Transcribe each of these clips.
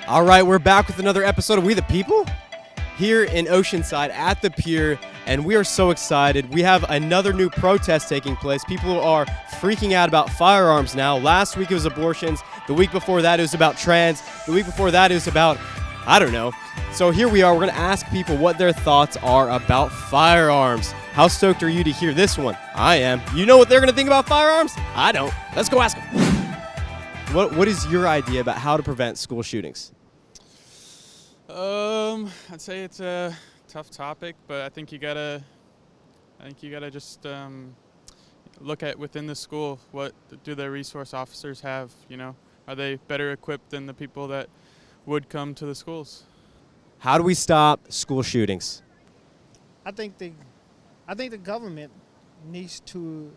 All right, we're back with another episode of We the People here in Oceanside at the pier, and we are so excited. We have another new protest taking place. People are freaking out about firearms now. Last week it was abortions. The week before that it was about trans. The week before that it was about, I don't know. So here we are. We're going to ask people what their thoughts are about firearms. How stoked are you to hear this one? I am. You know what they're going to think about firearms? I don't. Let's go ask them. What is your idea about how to prevent school shootings? I'd say it's a tough topic, but I think you gotta just look at within the school. What do their resource officers have? You know, are they better equipped than the people that would come to the schools? How do we stop school shootings? I think the government needs to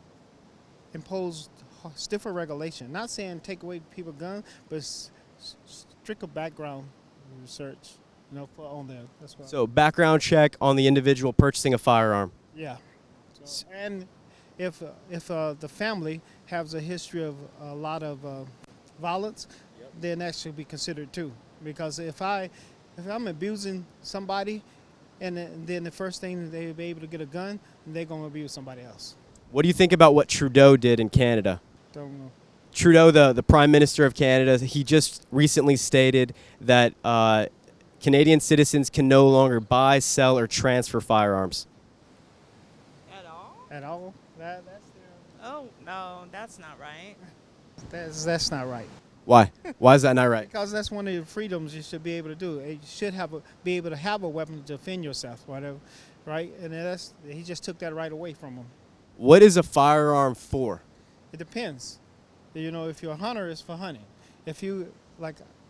impose stiffer regulation. Not saying take away people's guns, but stricter background research. On there. That's what. So background check on the individual purchasing a firearm. Yeah. And if the family has a history of a lot of violence, then that should be considered too. Because if I'm abusing somebody, and then the first thing they'll be able to get a gun, they're going to abuse somebody else. What do you think about what Trudeau did in Canada? Don't know. Trudeau, the Prime Minister of Canada, he just recently stated that Canadian citizens can no longer buy, sell, or transfer firearms. At all? At all? That's Oh, no, that's not right. that's not right. Why? Why is that not right? Because that's one of the freedoms you should be able to do. You should be able to have a weapon to defend yourself, whatever, right? And he just took that right away from him. What is a firearm for? It depends. If you're a hunter, it's for hunting. If you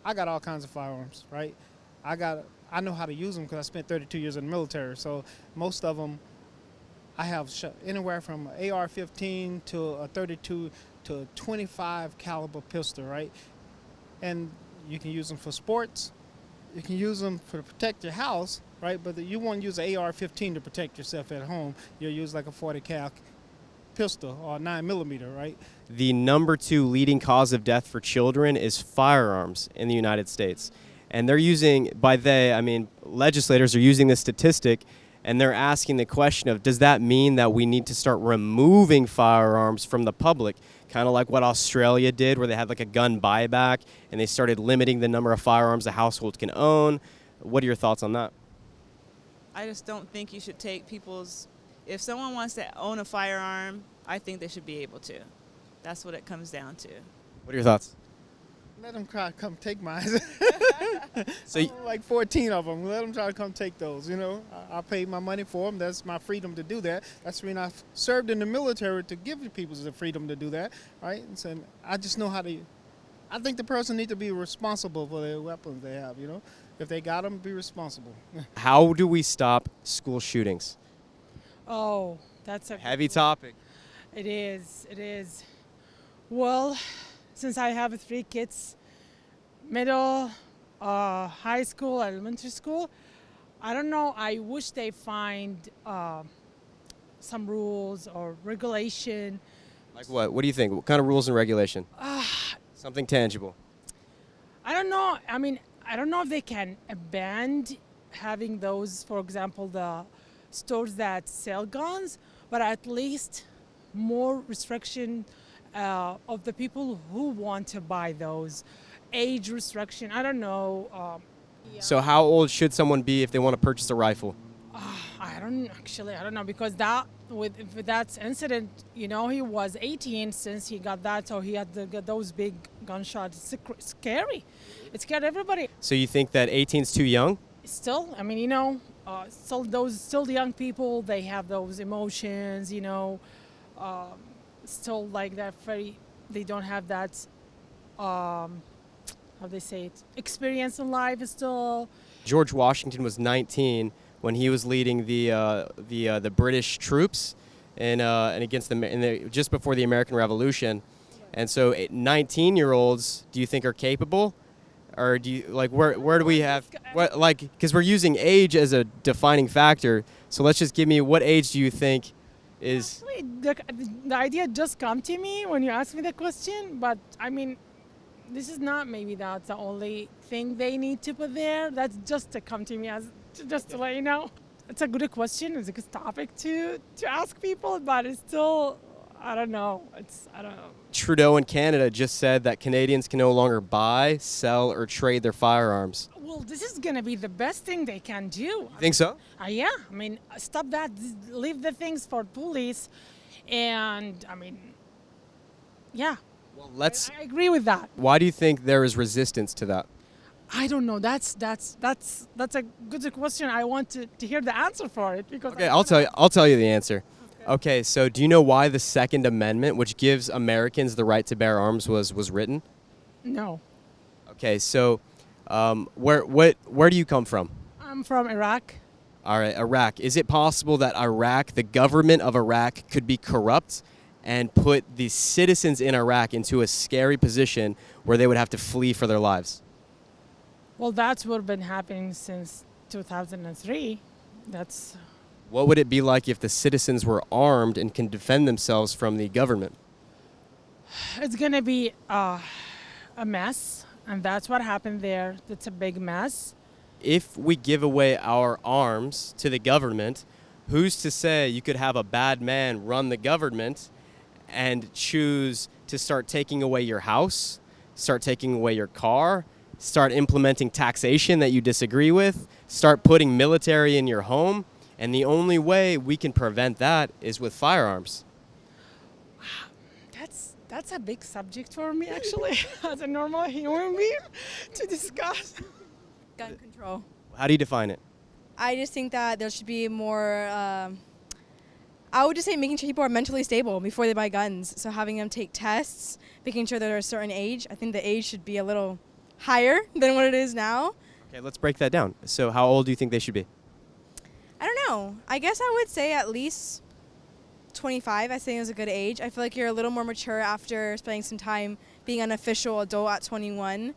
I got all kinds of firearms, right? I know how to use them because I spent 32 years in the military. So most of them, I have anywhere from an AR-15 to a 32 to a 25 caliber pistol, right? And you can use them for sports. You can use them to protect your house, right? But you won't use an AR-15 to protect yourself at home. You'll use like a 40 cal pistol or 9mm, right? The number 2 leading cause of death for children is firearms in the United States. And they're using, legislators are using this statistic, and they're asking the question of, does that mean that we need to start removing firearms from the public? Kind of like what Australia did, where they had like a gun buyback, and they started limiting the number of firearms a household can own. What are your thoughts on that? I just don't think you should take if someone wants to own a firearm, I think they should be able to. That's what it comes down to. What are your thoughts? Let them try to come take mine. So like 14 of them. Let them try to come take those. I paid my money for them. That's my freedom to do that. That's when I served in the military to give people the freedom to do that, right? And so I just know how to. I think the person needs to be responsible for their weapons they have. If they got them, be responsible. how do we stop school shootings? Oh, that's a Heavy topic. It is. It is. Well, since I have 3 kids, middle, high school, elementary school, I don't know. I wish they find some rules or regulation. Like what? What do you think? What kind of rules and regulation? Something tangible. I don't know. I don't know if they can ban having those, for example, the stores that sell guns, but at least more restriction of the people who want to buy those. Age restriction, I don't know. So how old should someone be if they want to purchase a rifle? I don't know, because with that incident, he was 18 since he got that, so he had to get those big gunshots. It's scary. It scared everybody. So you think that 18 is too young? Still, still the young people, they have those emotions, still like that they don't have that, how they say it, experience in life is still. George Washington was 19 when he was leading the British troops and against just before the American Revolution. And so 19-year-olds, do you think are capable? Or do you where do we have because we're using age as a defining factor. So let's just give me, what age do you think is? Actually, the idea just come to me when you asked me the question, but this is not maybe that's the only thing they need to put there. That's just to come to me as just to let you know. It's a good question. It's a good topic to ask people, but it's still, I don't know. I don't know. Trudeau in Canada just said that Canadians can no longer buy, sell, or trade their firearms. Well, this is gonna be the best thing they can do. You think so? Yeah, I mean, stop that. Leave the things for police, and I mean, yeah. Well, I agree with that. Why do you think there is resistance to that? I don't know. That's a good question. I want to hear the answer for it because. Okay, I'll tell you. I'll tell you the answer. Okay, so do you know why the Second Amendment, which gives Americans the right to bear arms, was written? No, Okay, so where do you come from? I'm from Iraq. All right, Iraq. Is it possible that Iraq, the government of Iraq, could be corrupt and put the citizens in Iraq into a scary position where they would have to flee for their lives? Well, that's what's been happening since 2003. That's What would it be like if the citizens were armed and can defend themselves from the government? it's gonna be a mess, and that's what happened there. It's a big mess. If we give away our arms to the government, who's to say you could have a bad man run the government and choose to start taking away your house, start taking away your car, start implementing taxation that you disagree with, start putting military in your home? And the only way we can prevent that is with firearms. That's a big subject for me, actually, as a normal human being, to discuss. Gun control. How do you define it? I just think that there should be more, I would just say making sure people are mentally stable before they buy guns. So having them take tests, making sure they're a certain age. I think the age should be a little higher than what it is now. Okay, let's break that down. So how old do you think they should be? I don't know. I guess I would say at least 25. I think is a good age. I feel like you're a little more mature after spending some time being an official adult at 21.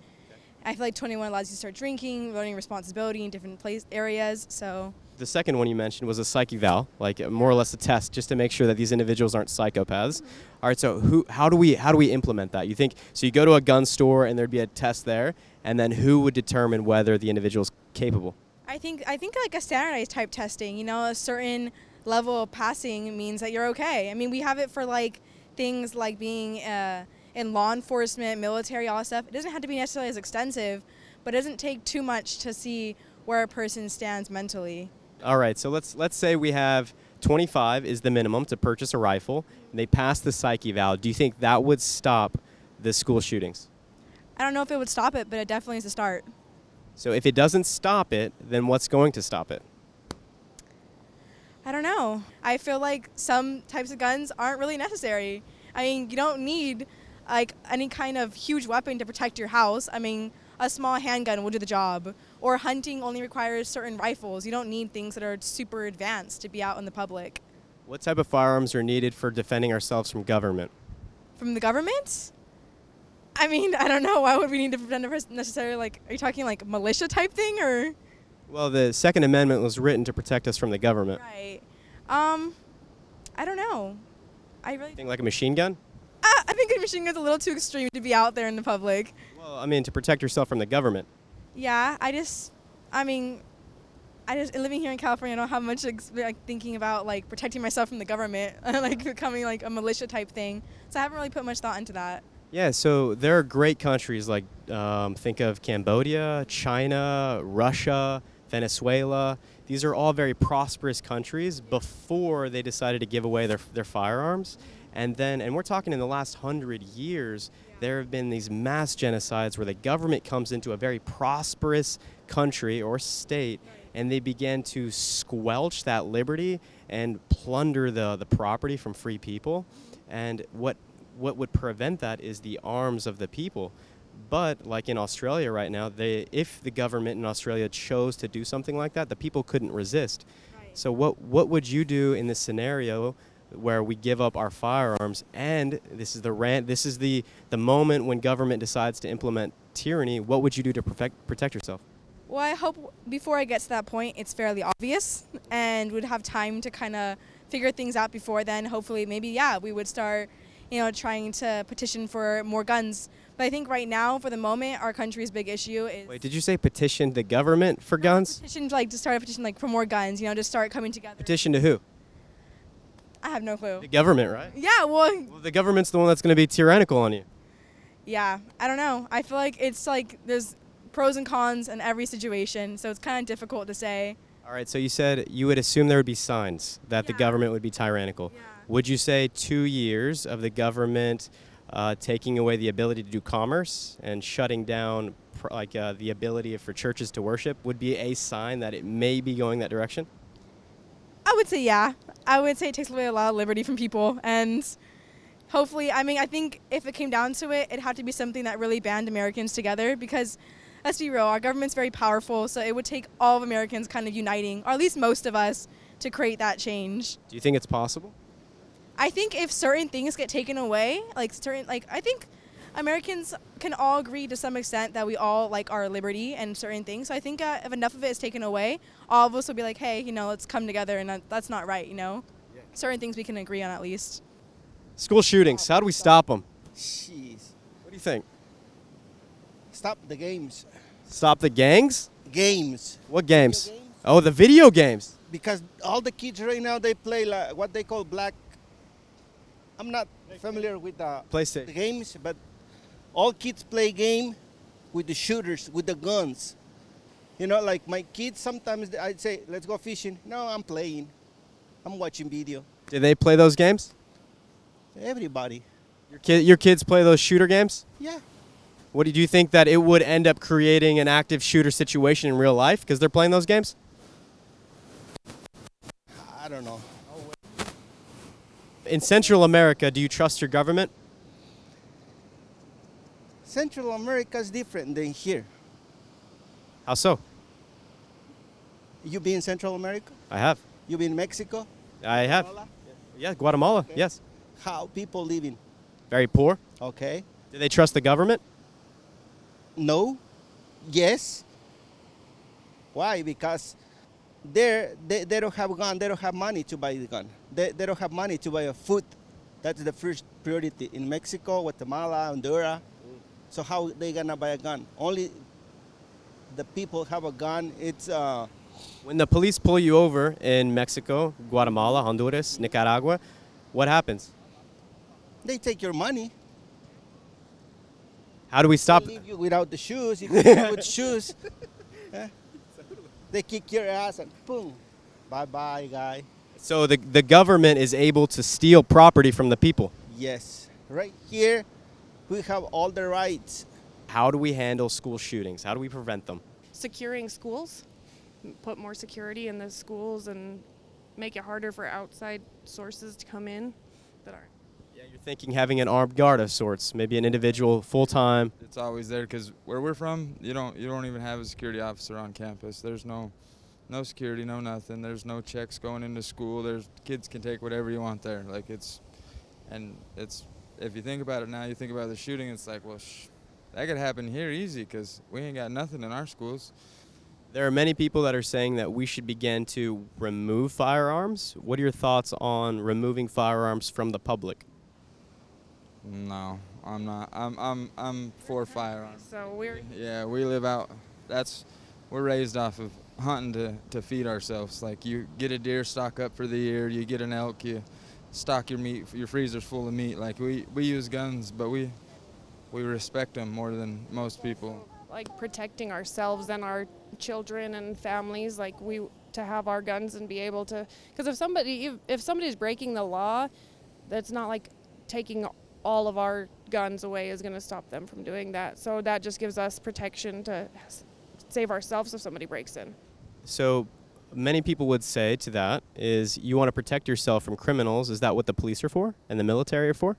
I feel like 21 allows you to start drinking, learning responsibility in different areas. So The second one you mentioned was a psych eval, like more or less a test, just to make sure that these individuals aren't psychopaths. All right, so how do we implement that? You think so? You go to a gun store and there'd be a test there, and then who would determine whether the individual's capable? I think like a standardized type testing. You know, a certain level of passing means that you're okay. I mean, we have it for like things like being in law enforcement, military, all that stuff. It doesn't have to be necessarily as extensive, but it doesn't take too much to see where a person stands mentally. All right, so let's say we have 25 is the minimum to purchase a rifle, and they pass the psych eval. Do you think that would stop the school shootings? I don't know if it would stop it, but it definitely is a start. So if it doesn't stop it, then what's going to stop it? I don't know. I feel like some types of guns aren't really necessary. I mean, you don't need like any kind of huge weapon to protect your house. I mean, a small handgun will do the job. Or hunting only requires certain rifles. You don't need things that are super advanced to be out in the public. What type of firearms are needed for defending ourselves from government? From the government? I mean, I don't know. Why would we need to defend a person necessarily? Like, are you talking like militia type thing or? Well, the Second Amendment was written to protect us from the government. Right. I don't know. I really Think like a machine gun? I think a machine gun's a little too extreme to be out there in the public. Well, I mean, to protect yourself from the government. Yeah, I mean, living here in California, I don't have much like thinking about like protecting myself from the government, like becoming like a militia type thing. So I haven't really put much thought into that. Yeah, so there are great countries like think of Cambodia, China, Russia, Venezuela. These are all very prosperous countries before they decided to give away their firearms. And we're talking in the last 100 years, there have been these mass genocides where the government comes into a very prosperous country or state and they begin to squelch that liberty and plunder the property from free people. And what would prevent that is the arms of the people. But like in Australia right now, if the government in Australia chose to do something like that, the people couldn't resist. Right. So what would you do in this scenario where we give up our firearms and this is the moment when government decides to implement tyranny? What would you do to protect yourself? Well, I hope before I get to that point, it's fairly obvious and would have time to kind of figure things out before then. Hopefully, maybe, we would start, trying to petition for more guns. But I think right now, for the moment, our country's big issue is Wait, did you say petition the government for guns? petition, like to start a petition like for more guns. You know, to start coming together. Petition to who? I have no clue. The government, right? Yeah, well, Well, the government's the one that's going to be tyrannical on you. yeah, I don't know. I feel like it's like there's pros and cons in every situation, so it's kind of difficult to say. All right, so you said you would assume there would be signs that the Yeah. government would be tyrannical. Yeah. Would you say 2 years of the government taking away the ability to do commerce and shutting down the ability for churches to worship would be a sign that it may be going that direction? I would say yeah. I would say it takes away a lot of liberty from people, and hopefully, I mean, I think if it came down to it, it'd have to be something that really band Americans together because, let's be real, our government's very powerful, so it would take all of Americans kind of uniting, or at least most of us, to create that change. Do you think it's possible? I think if certain things get taken away, I think Americans can all agree to some extent that we all like our liberty and certain things. So I think if enough of it is taken away, all of us will be like, hey, let's come together, and that's not right, Certain things we can agree on at least. School shootings, how do we stop them? Jeez. What do you think? Stop the games. Stop the gangs? Games. What games? Video games. Oh, the video games. Because all the kids right now, they play like what they call black. I'm not familiar with the PlayStation. games, but all kids play game with the shooters, with the guns. Like my kids, sometimes I'd say, let's go fishing. No, I'm playing. I'm watching video. Do they play those games? Everybody. Your kids play those shooter games? Yeah. What do you think that it would end up creating an active shooter situation in real life because they're playing those games? I don't know. In Central America, do you trust your government? Central America is different than here. How so? You been in Central America? I have. You been in Mexico? I have. Guatemala? Yeah, Guatemala. Okay. Yes. How people living? Very poor. Okay. Do they trust the government? No. Yes. Why? Because they don't have a gun. They don't have money to buy the gun. They don't have money to buy a food. That's the first priority in Mexico, Guatemala, Honduras. So how they gonna buy a gun? Only the people have a gun. It's When the police pull you over in Mexico, Guatemala, Honduras, Nicaragua, what happens? they take your money. How do we stop They it? leave you without the shoes. If you come with shoes, they kick your ass and boom, bye bye, guy. So the government is able to steal property from the people. Yes, right here, we have all the rights. How do we handle school shootings? How do we prevent them? Securing schools, put more security in the schools and make it harder for outside sources to come in that aren't. Yeah, you're thinking having an armed guard of sorts, maybe an individual full-time. It's always there because where we're from, you don't even have a security officer on campus. There's no security, no nothing. There's no checks going into school. Kids can take whatever you want there. If you think about it now, you think about the shooting. It's like, well, that could happen here easy because we ain't got nothing in our schools. There are many people that are saying that we should begin to remove firearms. What are your thoughts on removing firearms from the public? No, I'm not. I'm for firearms. So we're Yeah, we live out. We're raised off of hunting to feed ourselves. Like you get a deer, stock up for the year. You get an elk, you stock your freezer's full of meat. Like we use guns, but we respect them more than most people. like protecting ourselves and our children and families, like to have our guns and be able to, because if somebody's breaking the law, that's not like taking all of our guns away is going to stop them from doing that. So that just gives us protection to save ourselves if somebody breaks in. So many people would say to that is you want to protect yourself from criminals. Is that what the police are for and the military are for?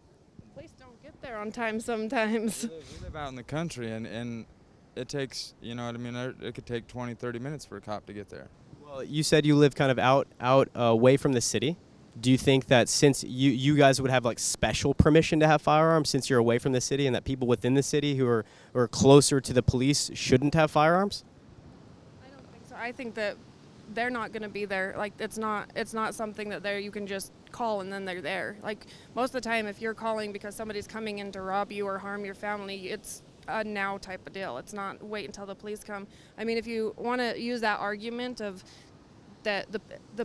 Police don't get there on time sometimes. We live out in the country, and it takes, you know what I mean, it could take 20, 30 minutes for a cop to get there. Well, you said you live kind of out away from the city. Do you think that since you guys would have like special permission to have firearms since you're away from the city, and that people within the city who are closer to the police shouldn't have firearms? I don't think so. I think that they're not going to be there. Like it's not something that you can just call and then they're there. Like most of the time, if you're calling because somebody's coming in to rob you or harm your family, it's a now type of deal. It's not wait until the police come. I mean, if you want to use that argument of that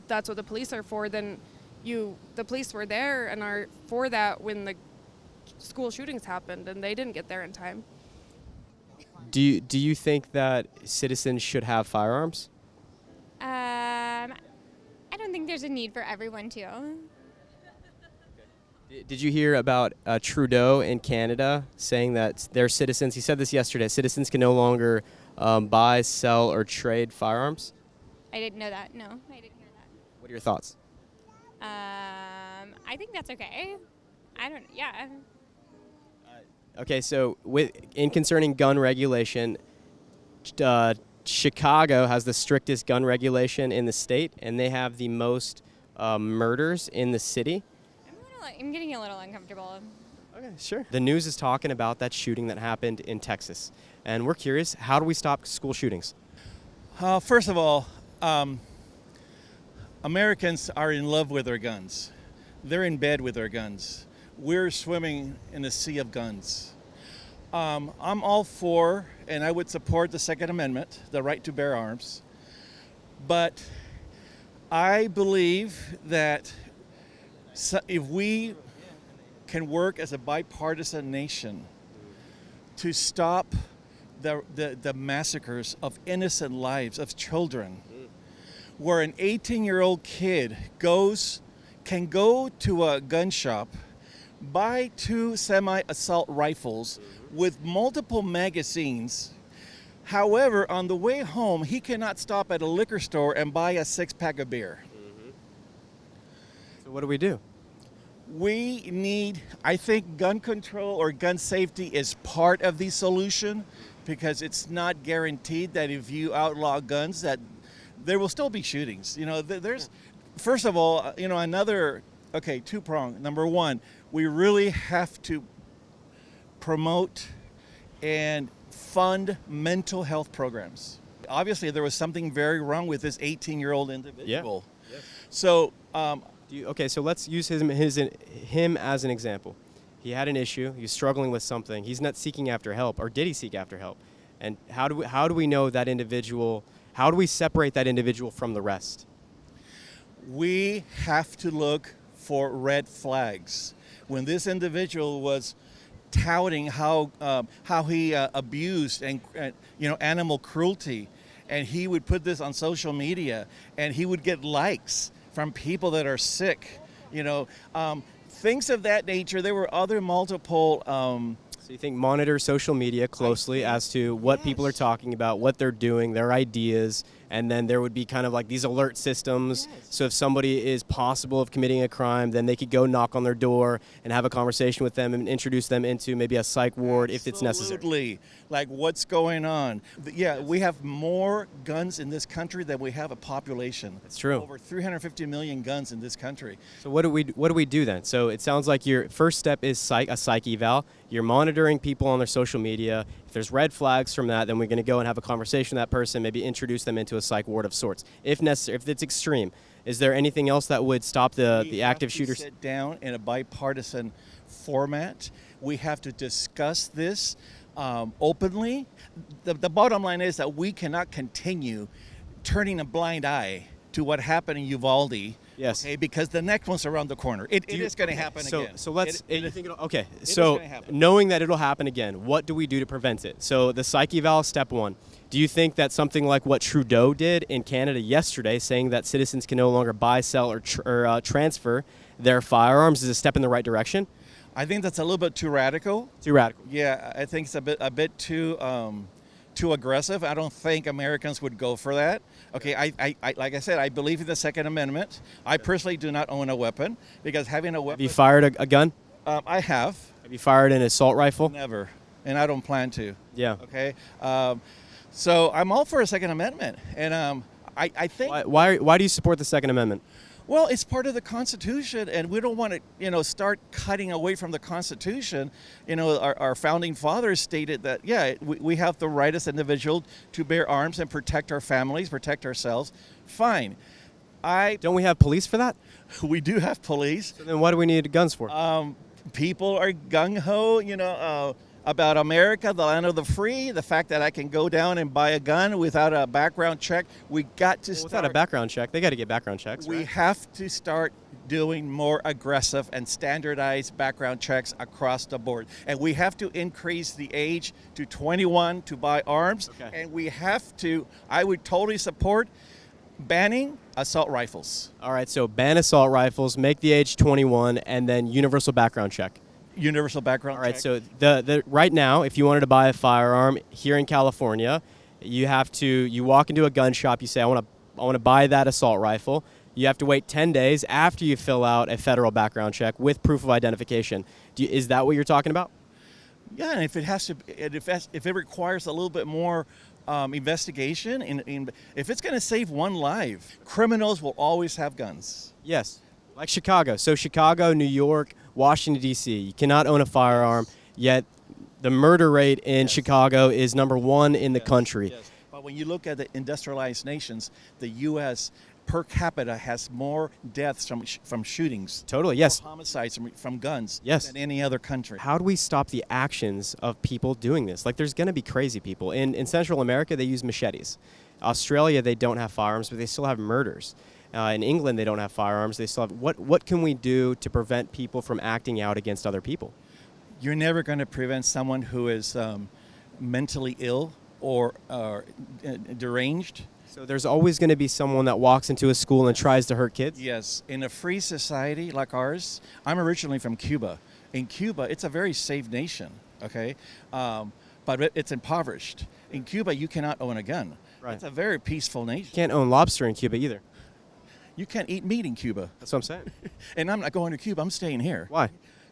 that's what the police are for, then the police were there and are for that when the school shootings happened and they didn't get there in time. Do you think that citizens should have firearms? I don't think there's a need for everyone to. Did you hear about Trudeau in Canada saying that their citizens, he said this yesterday, citizens can no longer buy, sell, or trade firearms? I didn't know that. No, I didn't hear that. What are your thoughts? I think that's okay. Yeah. Okay, so in concerning gun regulation, Chicago has the strictest gun regulation in the state, and they have the most murders in the city. I'm getting a little uncomfortable. Okay, sure. The news is talking about that shooting that happened in Texas, and we're curious, how do we stop school shootings? First of all, Americans are in love with their guns. They're in bed with their guns. We're swimming in a sea of guns. I'm all for, and I would support the Second Amendment, the right to bear arms. But I believe that if we can work as a bipartisan nation to stop the massacres of innocent lives of children, where an 18-year-old kid can go to a gun shop, buy 2 semi-assault rifles with multiple magazines. However, on the way home, he cannot stop at a liquor store and buy a 6-pack of beer. So what do we do? We need, I think gun control or gun safety is part of the solution, because it's not guaranteed that if you outlaw guns that there will still be shootings. There's, first of all, two-prong. Number one, we really have to promote and fund mental health programs. Obviously, there was something very wrong with this 18-year-old individual. Yeah. So, so let's use him as an example. He had an issue. He's struggling with something. He's not seeking after help, or did he seek after help? And how do we know that individual? How do we separate that individual from the rest? We have to look for red flags. When this individual was touting how he abused and animal cruelty, and he would put this on social media, and he would get likes from people that are sick, things of that nature. There were other multiple. So you think monitor social media closely as to what people are talking about, what they're doing, their ideas, and then there would be kind of like these alert systems. Yes. So if somebody is possible of committing a crime, then they could go knock on their door and have a conversation with them and introduce them into maybe a psych ward if it's necessary. Absolutely. Like, what's going on? Yeah, we have more guns in this country than we have a population. That's true. Over 350 million guns in this country. So what do we do then? So it sounds like your first step is a psych eval. You're monitoring people on their social media. If there's red flags from that, then we're going to go and have a conversation with that person, maybe introduce them into a psych ward of sorts, if necessary, if it's extreme. Is there anything else that would stop the active shooters? We have to sit down in a bipartisan format. We have to discuss this openly. The bottom line is that we cannot continue turning a blind eye to what happened in Uvalde. Yes. Okay, because the next one's around the corner. It is going to happen again. So let's. Okay. So knowing that it'll happen again, what do we do to prevent it? So the psych eval, step one. Do you think that something like what Trudeau did in Canada yesterday, saying that citizens can no longer buy, sell, or transfer their firearms, is a step in the right direction? I think that's a little bit too radical. Too radical. Yeah, I think it's a bit too aggressive. I don't think Americans would go for that. Okay, I like I said, I believe in the Second Amendment. I personally do not own a weapon, because having a weapon. Have you fired a gun? I have. Have you fired an assault rifle? Never, and I don't plan to. Yeah. Okay. So I'm all for a Second Amendment, and I think. Why do you support the Second Amendment? Well, it's part of the Constitution, and we don't want to, start cutting away from the Constitution. Our founding fathers stated that, we have the right as individuals to bear arms and protect our families, protect ourselves. Fine. Don't we have police for that? We do have police. So then what do we need guns for? People are gung-ho, about America, the land of the free, the fact that I can go down and buy a gun without a background check. We got to start. Without a background check, they got to get background checks, We right? have to start doing more aggressive and standardized background checks across the board. And we have to increase the age to 21 to buy arms. Okay. And we have to, I would totally support banning assault rifles. All right, so ban assault rifles, make the age 21, and then universal background check. Universal background All right, check. so the right now, if you wanted to buy a firearm here in California, you walk into a gun shop, you say, I want to buy that assault rifle. You have to wait 10 days after you fill out a federal background check with proof of identification. Is that what you're talking about? Yeah, and if it has to, if it requires a little bit more investigation, if it's going to save one life, criminals will always have guns. Yes, like Chicago. So Chicago, New York, Washington, D.C., you cannot own a firearm, yet the murder rate in Chicago is number 1 in the country. Yes. But when you look at the industrialized nations, the U.S. per capita has more deaths from shootings. Totally, yes. More homicides from guns Yes. than any other country. How do we stop the actions of people doing this? Like, there's going to be crazy people. In Central America, they use machetes. Australia, they don't have firearms, but they still have murders. In England, they don't have firearms. They still have. What can we do to prevent people from acting out against other people? You're never going to prevent someone who is mentally ill or deranged. So there's always going to be someone that walks into a school and tries to hurt kids? Yes. In a free society like ours, I'm originally from Cuba. In Cuba, it's a very safe nation, okay? But it's impoverished. In Cuba, you cannot own a gun. Right. It's a very peaceful nation. You can't own lobster in Cuba either. You can't eat meat in Cuba. That's what I'm saying. And I'm not going to Cuba. I'm staying here. Why?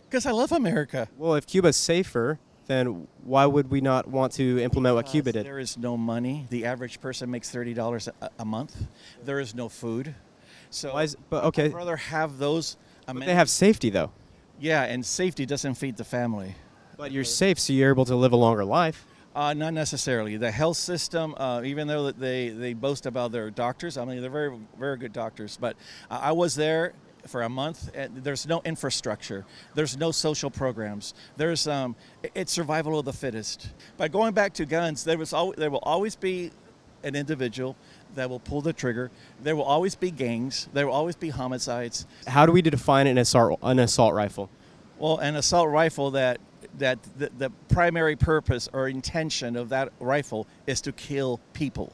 Because I love America. Well, if Cuba's safer, then why would we not want to implement what Cuba did? There is no money. The average person makes $30 a month. There is no food. So okay. I'd rather have those But they have safety, though. Yeah, and safety doesn't feed the family. But you're safe, so you're able to live a longer life. Not necessarily. The health system, even though they boast about their doctors, I mean, they're very, very good doctors. But I was there for a month. There's no infrastructure. There's no social programs. It's survival of the fittest. But going back to guns, there will always be an individual that will pull the trigger. There will always be gangs. There will always be homicides. How do we define an assault rifle? Well, an assault rifle that the primary purpose or intention of that rifle is to kill people.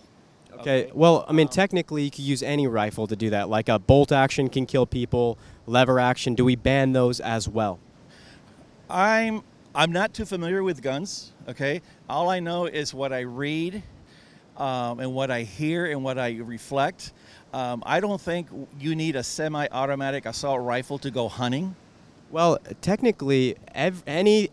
Okay. Well, I mean, technically, you could use any rifle to do that. Like a bolt action can kill people, lever action. Do we ban those as well? I'm not too familiar with guns. Okay. All I know is what I read, and what I hear and what I reflect. I don't think you need a semi-automatic assault rifle to go hunting. Well, technically, any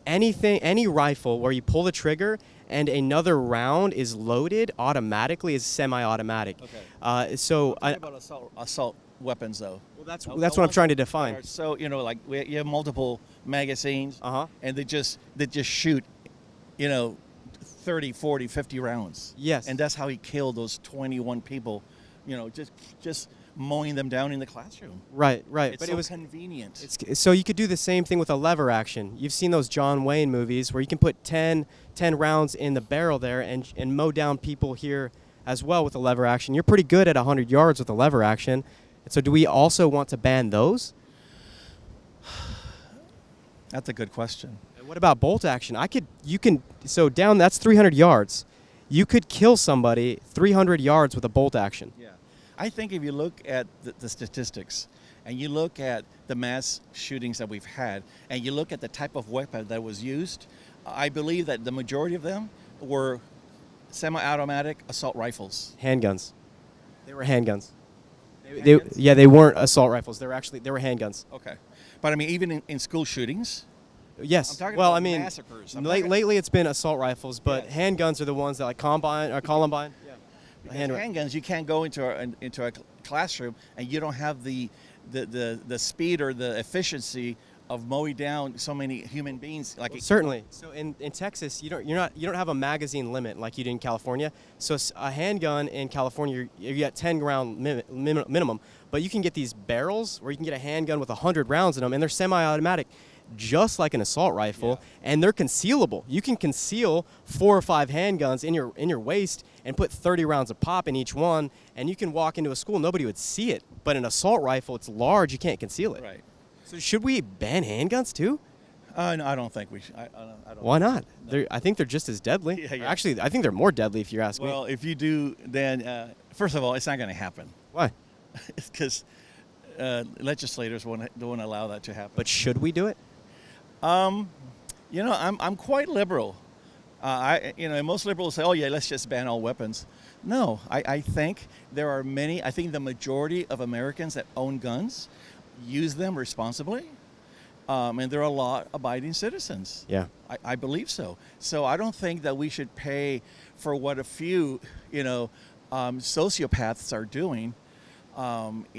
rifle where you pull the trigger and another round is loaded automatically is semi-automatic. Okay. What about assault weapons, though? Well, that's what I'm trying to define. So like you have multiple magazines, and they just shoot, 30, 40, 50 rounds. Yes. And that's how he killed those 21 people, just mowing them down in the classroom. Right. It's But so it was convenient. So you could do the same thing with a lever action. You've seen those John Wayne movies where you can put 10 rounds in the barrel there and mow down people here as well with a lever action. You're pretty good at 100 yards with a lever action. So do we also want to ban those? That's a good question. And what about bolt action? So down, that's 300 yards. You could kill somebody 300 yards with a bolt action. Yeah. I think if you look at the statistics and you look at the mass shootings that we've had and you look at the type of weapon that was used, I believe that the majority of them were semi-automatic assault rifles. Handguns. They were handguns. They weren't assault rifles. They were handguns. Okay. But I mean, even in school shootings? Yes. I'm talking well, about I mean, massacres. lately it's been assault rifles, but handguns are the ones that like Columbine. Yeah. Handguns, you can't go into a classroom and you don't have the speed or the efficiency of mowing down so many human beings. Like Certainly. So in Texas, you don't have a magazine limit like you do in California. So a handgun in California, you get 10 round minimum, but you can get these barrels where you can get a handgun with 100 rounds in them, and they're semi-automatic, just like an assault rifle, and they're concealable. You can conceal 4 or 5 handguns in your waist and put 30 rounds of pop in each one, and you can walk into a school, nobody would see it. But an assault rifle, it's large, you can't conceal it. Right. So should we ban handguns too? No, I don't think we should. I don't. Why not? I think they're just as deadly. Yeah. Actually, I think they're more deadly if you ask me. Well, if you do, then first of all, it's not going to happen. Why? It's because legislators don't want to allow that to happen. But should we do it? I'm quite liberal. Most liberals say, "Oh yeah, let's just ban all weapons." No, I think there are many. I think the majority of Americans that own guns use them responsibly, and they're a law-abiding citizens. Yeah. I believe so. So I don't think that we should pay for what a few, sociopaths are doing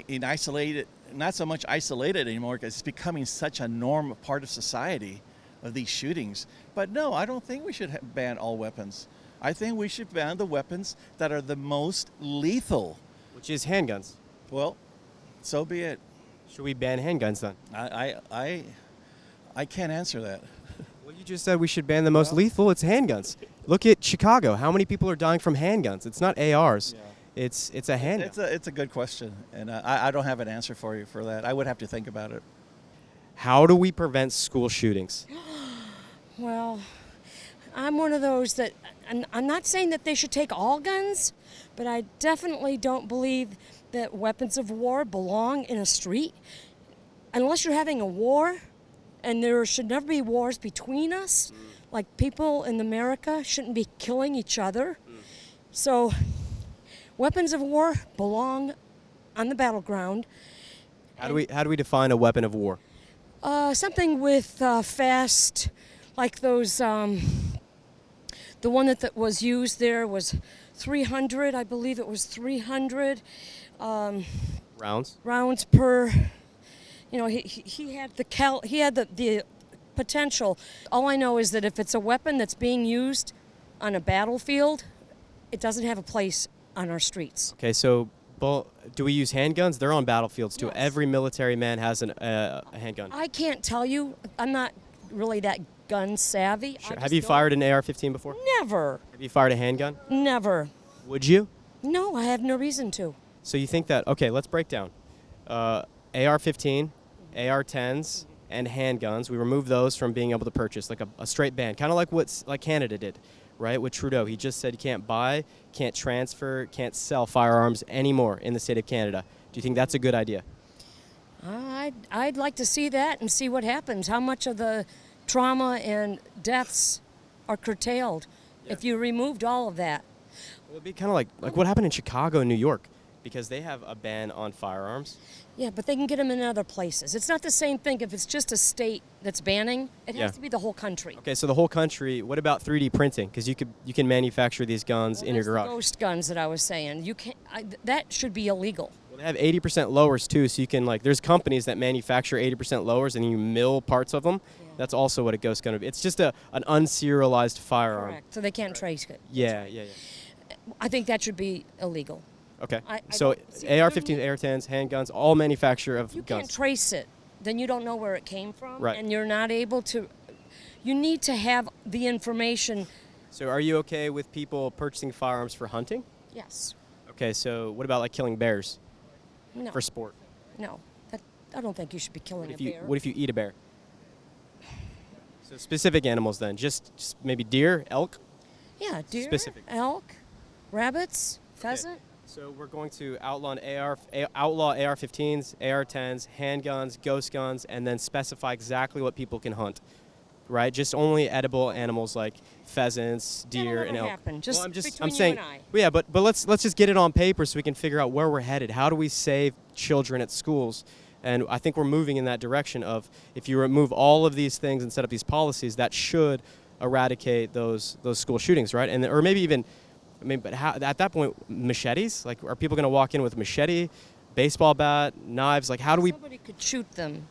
in isolated, not so much isolated anymore, because it's becoming such a norm part of society of these shootings. But no, I don't think we should ban all weapons. I think we should ban the weapons that are the most lethal. Which is handguns. Well, so be it. Should we ban handguns then? I can't answer that. Well, you just said we should ban the most lethal. It's handguns. Look at Chicago. How many people are dying from handguns? It's not ARs. Yeah. It's a handgun. It's a good question, and I don't have an answer for you for that. I would have to think about it. How do we prevent school shootings? Well, I'm one of those that, and I'm not saying that they should take all guns, but I definitely don't believe that weapons of war belong in a street. Unless you're having a war, and there should never be wars between us, like people in America shouldn't be killing each other. So weapons of war belong on the battleground. How do we define a weapon of war? Something with fast, like those, the one that was used there was 300, I believe it was 300 rounds per, he had the potential. All I know is that if it's a weapon that's being used on a battlefield, it doesn't have a place on our streets. Okay, so do we use handguns? They're on battlefields too. Yes. Every military man has a handgun. I can't tell you. I'm not really that gun savvy. Sure. Have you fired an AR-15 before? Never. Have you fired a handgun? Never. Would you? No, I have no reason to. So you think that, okay, let's break down. AR-15, AR-10s, and handguns, we remove those from being able to purchase, like a straight ban, kind of like Canada did, right, with Trudeau. He just said you can't buy, can't transfer, can't sell firearms anymore in the state of Canada. Do you think that's a good idea? I'd like to see that and see what happens, how much of the trauma and deaths are curtailed if you removed all of that. Well, it'd be kind of like what happened in Chicago and New York, because they have a ban on firearms. Yeah, but they can get them in other places. It's not the same thing if it's just a state that's banning. It has to be the whole country. Okay, so the whole country. What about 3D printing? Because you can manufacture these guns in your garage. The ghost guns that I was saying. You can't. That should be illegal. Well, they have 80% lowers too, so you can there's companies that manufacture 80% lowers and you mill parts of them. Yeah. That's also what a ghost gun would be. It's just an unserialized firearm. Correct. So they can't trace it. Yeah. I think that should be illegal. Okay. So AR-15s, AR-10s, handguns, all manufacture of guns. You can't trace it. Then you don't know where it came from. Right. And you're not able to. You need to have the information. So are you okay with people purchasing firearms for hunting? Yes. Okay, so what about killing bears? No. For sport? No. I don't think you should be killing a bear. What if you eat a bear? So specific animals then, just maybe deer, elk? Yeah, deer, specific. Elk, rabbits, pheasant. Okay. So we're going to outlaw AR-15s, AR-10s, handguns, ghost guns, and then specify exactly what people can hunt, right? Just only edible animals like pheasants, deer, and elk. Happen. Just well, between I'm saying, you and I. Yeah, but let's just get it on paper so we can figure out where we're headed. How do we save children at schools? And I think we're moving in that direction of if you remove all of these things and set up these policies, that should eradicate those school shootings, right? And or maybe even. But how, at that point, machetes? Are people going to walk in with a machete, baseball bat, knives? How do we? Somebody could shoot them.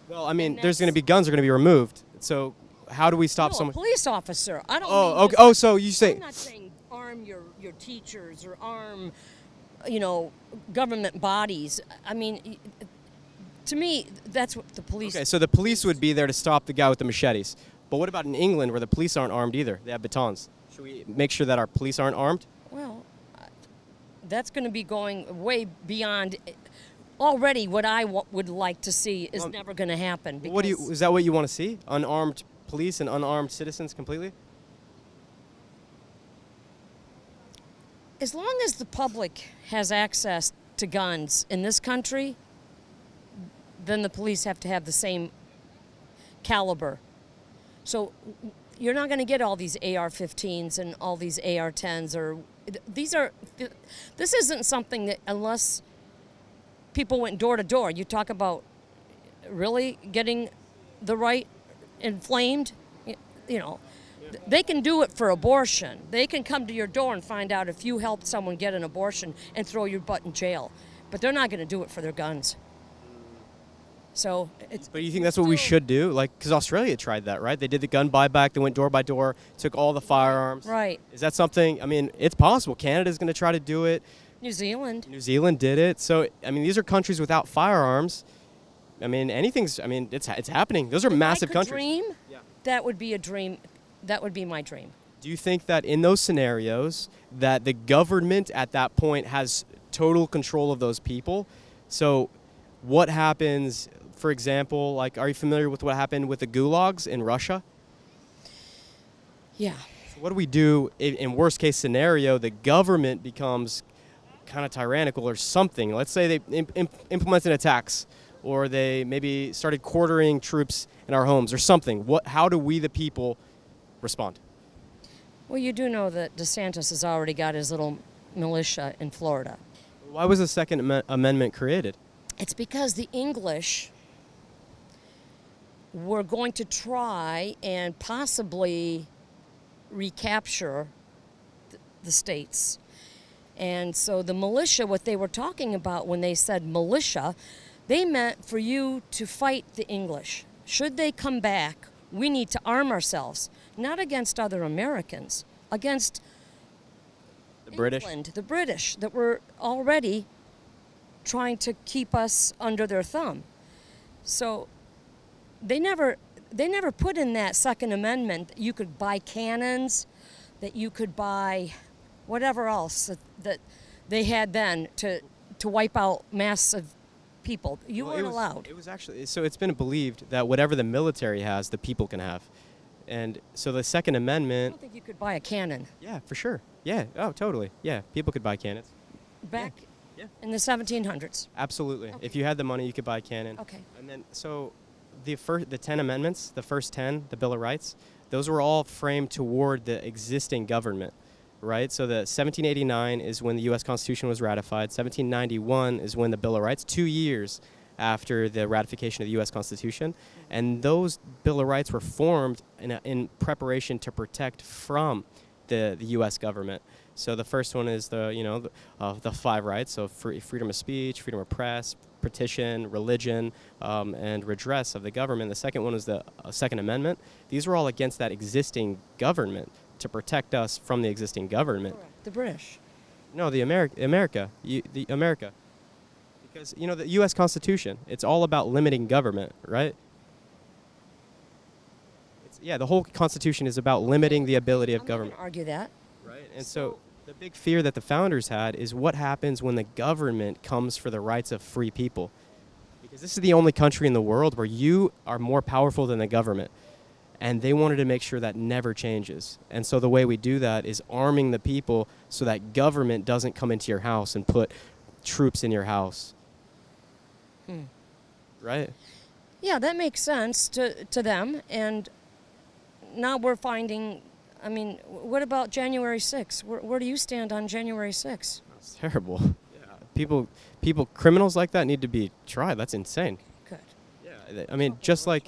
Well, I mean, And there's going to that's- be guns are going to be removed. So how do we stop No, a someone? police officer. I don't. Oh, mean okay. just- Oh, so you say I'm not saying arm your teachers or arm, you know, government bodies. I mean, to me, that's what the police. okay? So the police would be there to stop the guy with the machetes. But what about in England, where the police aren't armed either? They have batons. Should we make sure that our police aren't armed? Well, that's going to be going way beyond. Already, what I would like to see is never going to happen. What do you? because- Is that what you want to see? Unarmed police and unarmed citizens completely? As long as the public has access to guns in this country, then the police have to have the same caliber. So you're not going to get all these AR-15s and all these AR-10s or this isn't something that unless people went door to door, you talk about really getting the right inflamed, you know. They can do it for abortion. They can come to your door and find out if you helped someone get an abortion and throw your butt in jail. But they're not going to do it for their guns. So it's. But you think that's what we should do? Like, because Australia tried that, right? They did the gun buyback. They went door by door, took all the firearms. Right. Is that something? I mean, it's possible. Canada's going to try to do it. New Zealand. New Zealand did it. So, I mean, these are countries without firearms. I mean, anything's. I mean, it's happening. Those are massive I could countries. Dream, that would be a dream. That would be my dream. Do you think that in those scenarios that the government at that point has total control of those people? So what happens, for example, like, are you familiar with what happened with the gulags in Russia? Yeah. So what do we do in worst case scenario, the government becomes kind of tyrannical or something? Let's say they implemented a tax, or they maybe started quartering troops in our homes or something. How do we, the people, respond? Well, you do know that DeSantis has already got his little militia in Florida. Why was the Second Amendment created? It's because the English were going to try and possibly recapture the states. And so the militia, what they were talking about when they said militia, they meant for you to fight the English. Should they come back, we need to arm ourselves, not against other Americans, against The British? England, the British, that were already trying to keep us under their thumb. So they never put in that Second Amendment that you could buy cannons, that you could buy whatever else that they had then to wipe out massive people. You weren't allowed. It was actually, so it's been believed that whatever the military has, the people can have. And so the Second I Amendment, don't think you could buy a cannon. yeah, for sure. Yeah, oh, totally. Yeah, people could buy cannons. Back Yeah. in the 1700s. Absolutely. Okay. If you had the money, you could buy a cannon. Okay. And then, so the 10 amendments, the first 10, the Bill of Rights, those were all framed toward the existing government, right? So the 1789 is when the U.S. Constitution was ratified. 1791 is when the Bill of Rights, 2 years after the ratification of the U.S. Constitution. And those Bill of Rights were formed in preparation to protect from the U.S. government. So the first one is the 5 rights, so freedom of speech, freedom of press, petition, religion, and redress of the government. The second one is the Second Amendment. These were all against that existing government to protect us from the existing government. Correct. The British. No, the America. Because, the U.S. Constitution, it's all about limiting government, right? The whole Constitution is about limiting the ability of I'm government. not going to argue that. Right. And so the big fear that the founders had is what happens when the government comes for the rights of free people. Because this is the only country in the world where you are more powerful than the government. And they wanted to make sure that never changes. And so the way we do that is arming the people so that government doesn't come into your house and put troops in your house. Right? Yeah, that makes sense to them. And now we're finding, I mean, what about January 6th? Where do you stand on January 6th? It's terrible. Yeah. People, criminals like that need to be tried. That's insane. Good. Yeah. I mean, just like,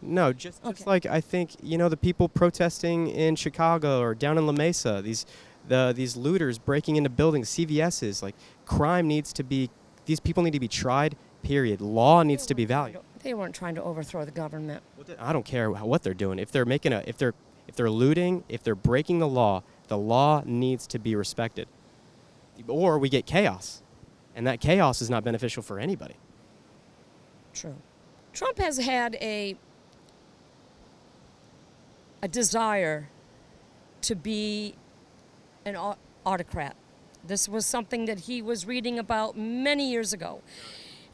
no, just like I think, the people protesting in Chicago or down in La Mesa, these looters breaking into buildings, CVS's, like crime needs to be, these people need to be tried, period. Law needs to be valued. They weren't trying to overthrow the government. I don't care what they're doing. If they're looting, if they're breaking the law needs to be respected. Or we get chaos, and that chaos is not beneficial for anybody. True. Trump has had a desire to be an autocrat. This was something that he was reading about many years ago.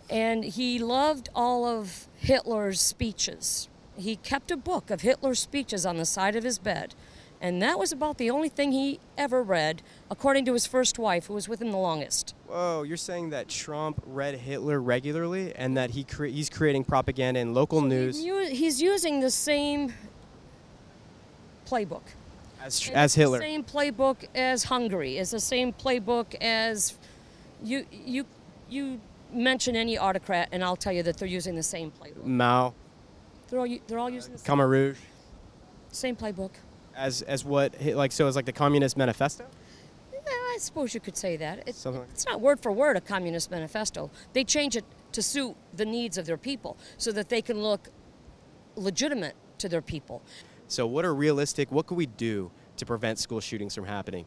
And he loved all of Hitler's speeches. He kept a book of Hitler's speeches on the side of his bed. And that was about the only thing he ever read, according to his first wife, who was with him the longest. Whoa, you're saying that Trump read Hitler regularly and that he's creating propaganda in local news? He's using the same playbook. As Hitler. The same playbook as Hungary. It's the same playbook as you mention any autocrat, and I'll tell you that they're using the same playbook. Mao. They're all using the Khmer Rouge. same playbook. As what, so it's like the Communist Manifesto? Yeah, I suppose you could say that. Something like It's not word for word a Communist Manifesto. They change it to suit the needs of their people so that they can look legitimate to their people. So what could we do to prevent school shootings from happening?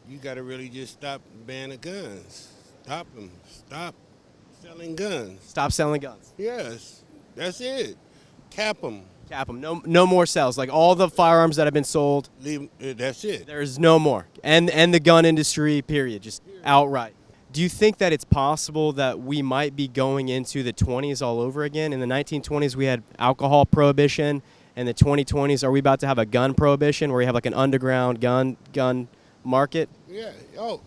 You got to really just stop banning guns. Stop them. Stop selling guns. Stop selling guns. Yes, that's it. Cap them. Cap them. No more sales. Like all the firearms that have been sold. That's it. There's no more. And the gun industry, period, just outright. Do you think that it's possible that we might be going into the 20s all over again? In the 1920s, we had alcohol prohibition. In the 2020s, are we about to have a gun prohibition where we have like an underground gun market? Yeah. Oh,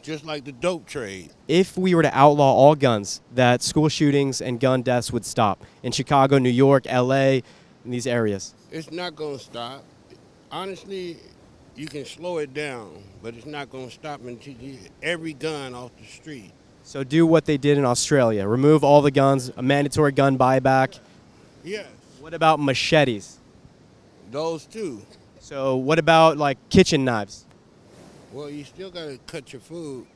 just like the dope trade. If we were to outlaw all guns, that school shootings and gun deaths would stop in Chicago, New York, LA, in these areas. It's not going to stop. Honestly, you can slow it down, but it's not going to stop until you get every gun off the street. So do what they did in Australia. Remove all the guns, a mandatory gun buyback. Yes. What about machetes? Those too. So what about like kitchen knives? Well, you still got to cut your food.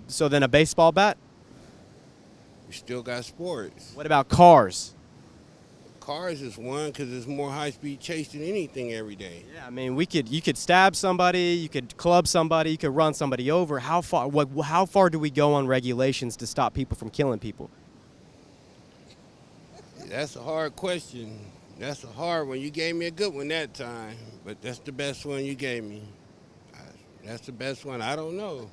So then a baseball bat? You still got sports. What about cars? Cars is one because there's more high-speed chase than anything every day. Yeah, I mean, you could stab somebody, you could club somebody, you could run somebody over. How far do we go on regulations to stop people from killing people? That's a hard question. That's a hard one. You gave me a good one that time, but that's the best one you gave me. That's the best one. I don't know.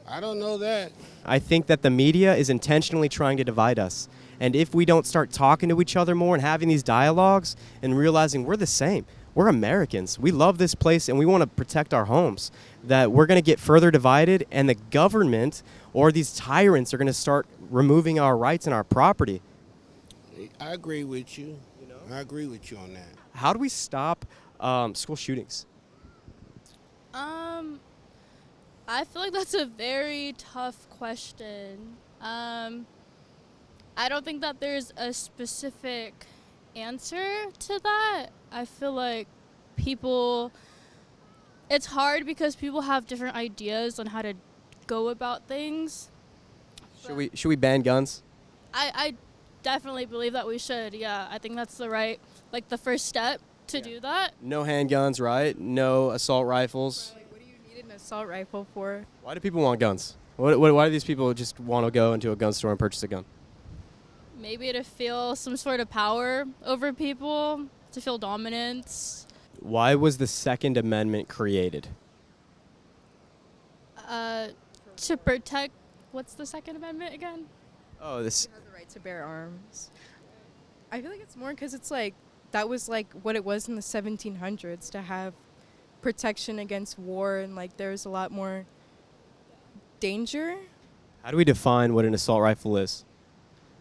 I don't know that. I think that the media is intentionally trying to divide us. And if we don't start talking to each other more and having these dialogues and realizing we're the same, we're Americans. We love this place and we want to protect our homes, that we're going to get further divided and the government or these tyrants are going to start removing our rights and our property. I agree with you. I agree with you on that. How do we stop school shootings? I feel like that's a very tough question. I don't think that there's a specific answer to that. I feel like it's hard because people have different ideas on how to go about things. Should we ban guns? I definitely believe that we should. Yeah, I think that's the first step to do that. No handguns, right? No assault rifles. What do you need an assault rifle for? Why do people want guns? Why do these people just want to go into a gun store and purchase a gun? Maybe to feel some sort of power over people, to feel dominance. Why was the Second Amendment created? To protect, what's the Second Amendment again? Oh, this. You have the right to bear arms. I feel like it's more because it's like, that was like what it was in the 1700s, to have protection against war, and like there's a lot more danger. How do we define what an assault rifle is?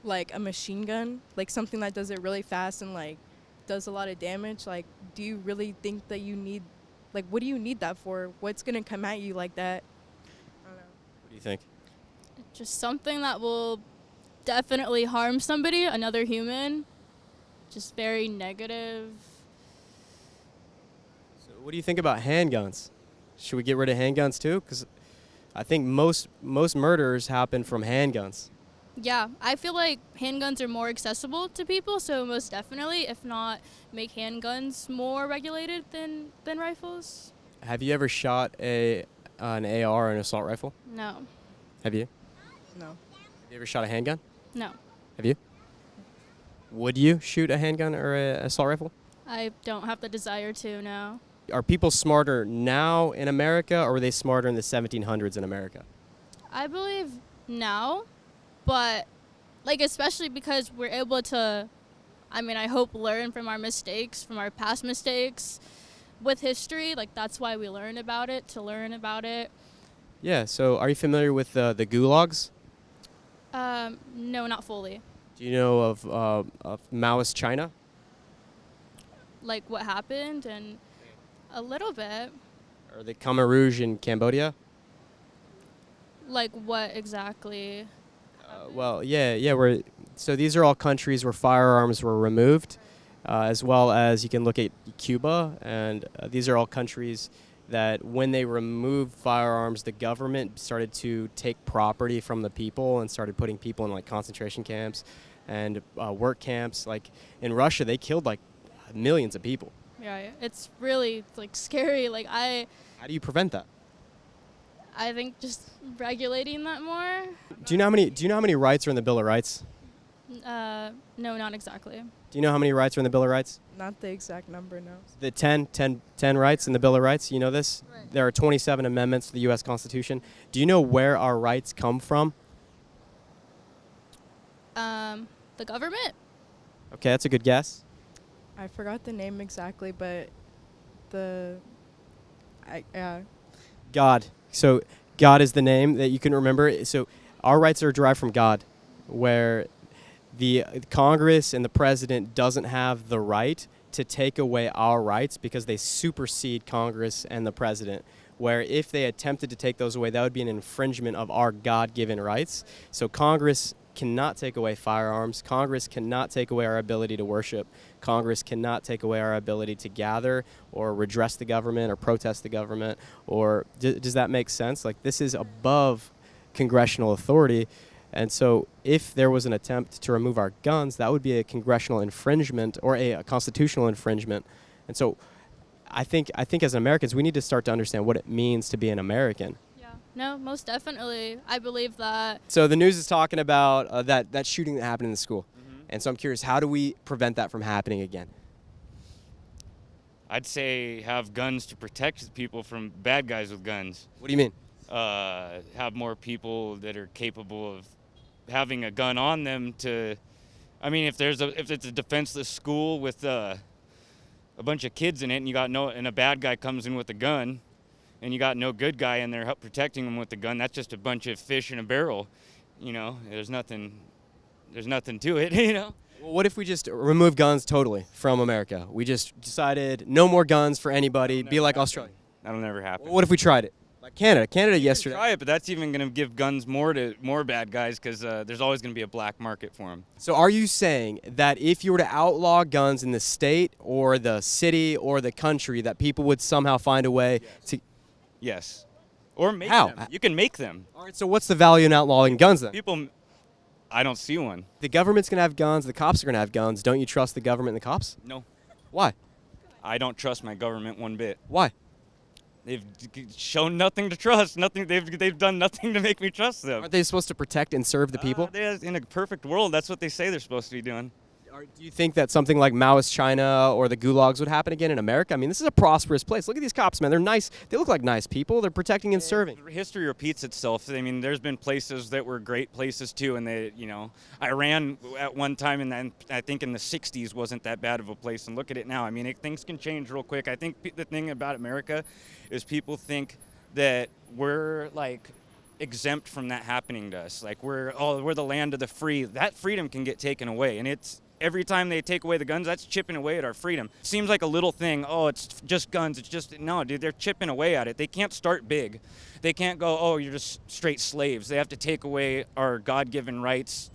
Like a machine gun, like something that does it really fast and like does a lot of damage. Like, do you really think that you need, like, what do you need that for? What's gonna come at you like that? I don't know. What do you think? Just something that will definitely harm somebody, another human. Just very negative. So what do you think about handguns? Should we get rid of handguns too? Because I think most murders happen from handguns. Yeah, I feel like handguns are more accessible to people, so most definitely, if not, make handguns more regulated than rifles. Have you ever shot an AR or an assault rifle? No. Have you? No. Have you ever shot a handgun? No. Have you? Would you shoot a handgun or an assault rifle? I don't have the desire to, no. Are people smarter now in America, or were they smarter in the 1700s in America? I believe now, but like especially because we're able to, I hope learn from our mistakes, from our past mistakes with history. Like that's why we learn about it, to learn about it. Yeah, so are you familiar with the gulags? No, not fully. Do you know of Maoist China? Like what happened and a little bit. Or the Khmer Rouge in Cambodia? Like what exactly? So these are all countries where firearms were removed, as well as you can look at Cuba, and these are all countries that when they removed firearms, the government started to take property from the people and started putting people in like concentration camps and work camps. Like in Russia, they killed like millions of people. Yeah, it's really like scary. Like How do you prevent that? I think just regulating that more. Do you know how many rights are in the Bill of Rights? No, not exactly. Do you know how many rights are in the Bill of Rights? Not the exact number, no. The 10 rights in the Bill of Rights, you know this? Right. There are 27 amendments to the U.S. Constitution. Do you know where our rights come from? The government? Okay, that's a good guess. I forgot the name exactly, but God. So God is the name that you can remember. So our rights are derived from God, where the Congress and the president doesn't have the right to take away our rights because they supersede Congress and the president, where if they attempted to take those away, that would be an infringement of our God-given rights. So Congress cannot take away firearms. Congress cannot take away our ability to worship. Congress cannot take away our ability to gather or redress the government or protest the government. Or does that make sense? Like, this is above congressional authority. And so if there was an attempt to remove our guns, that would be a congressional infringement or a constitutional infringement. And so I think as Americans, we need to start to understand what it means to be an American. No, most definitely. I believe that. So the news is talking about that shooting that happened in the school. And so I'm curious, how do we prevent that from happening again? I'd say have guns to protect people from bad guys with guns. What do you mean? Have more people that are capable of having a gun on them to, if it's a defenseless school with a bunch of kids in it and a bad guy comes in with a gun, and you got no good guy in there protecting them with the gun, that's just a bunch of fish in a barrel. There's nothing to it, Well, what if we just remove guns totally from America? We just decided no more guns for anybody, be like Australia. That'll never happen. Well, what if we tried it? Like Canada yesterday. Try it, but that's even going to give guns more to more bad guys because there's always going to be a black market for them. So are you saying that if you were to outlaw guns in the state or the city or the country, that people would somehow find a way to... Yes. Or make How? them. You can make them. All right, so what's the value in outlawing guns then? I don't see one. The government's going to have guns, the cops are going to have guns. Don't you trust the government and the cops? No. Why? I don't trust my government one bit. Why? They've shown nothing to trust. Nothing. They've done nothing to make me trust them. Aren't they supposed to protect and serve the people? In a perfect world, that's what they say they're supposed to be doing. Do you think that something like Maoist China or the gulags would happen again in America? I mean, this is a prosperous place. Look at these cops, man. They're nice. They look like nice people. They're protecting and serving. History repeats itself. There's been places that were great places too, and Iran at one time, and then I think in the 60s wasn't that bad of a place. And look at it now. Things can change real quick. I think the thing about America is people think that we're like exempt from that happening to us. Like we're the land of the free. That freedom can get taken away, and every time they take away the guns, that's chipping away at our freedom. Seems like a little thing. Oh, it's just guns. No, dude, they're chipping away at it. They can't start big. They can't go, oh, you're just straight slaves. They have to take away our God-given rights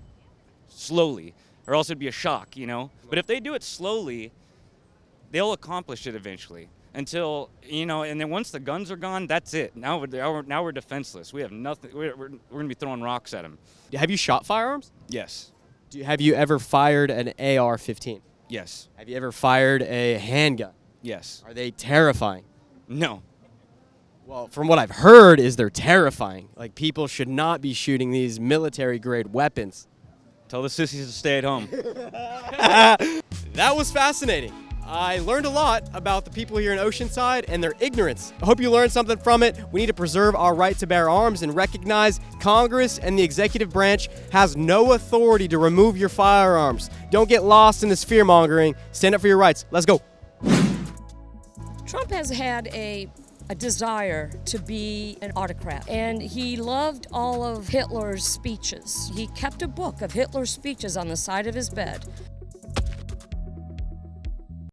slowly, or else it'd be a shock, But if they do it slowly, they'll accomplish it eventually. until, and then once the guns are gone, that's it. Now we're defenseless. We have nothing. We're going to be throwing rocks at them. Have you shot firearms? Yes. Have you ever fired an AR-15? Yes. Have you ever fired a handgun? Yes. Are they terrifying? No. Well, from what I've heard is they're terrifying. Like, people should not be shooting these military-grade weapons. Tell the sissies to stay at home. That was fascinating. I learned a lot about the people here in Oceanside and their ignorance. I hope you learned something from it. We need to preserve our right to bear arms and recognize Congress and the executive branch has no authority to remove your firearms. Don't get lost in this fear-mongering. Stand up for your rights. Let's go. Trump has had a desire to be an autocrat, and he loved all of Hitler's speeches. He kept a book of Hitler's speeches on the side of his bed.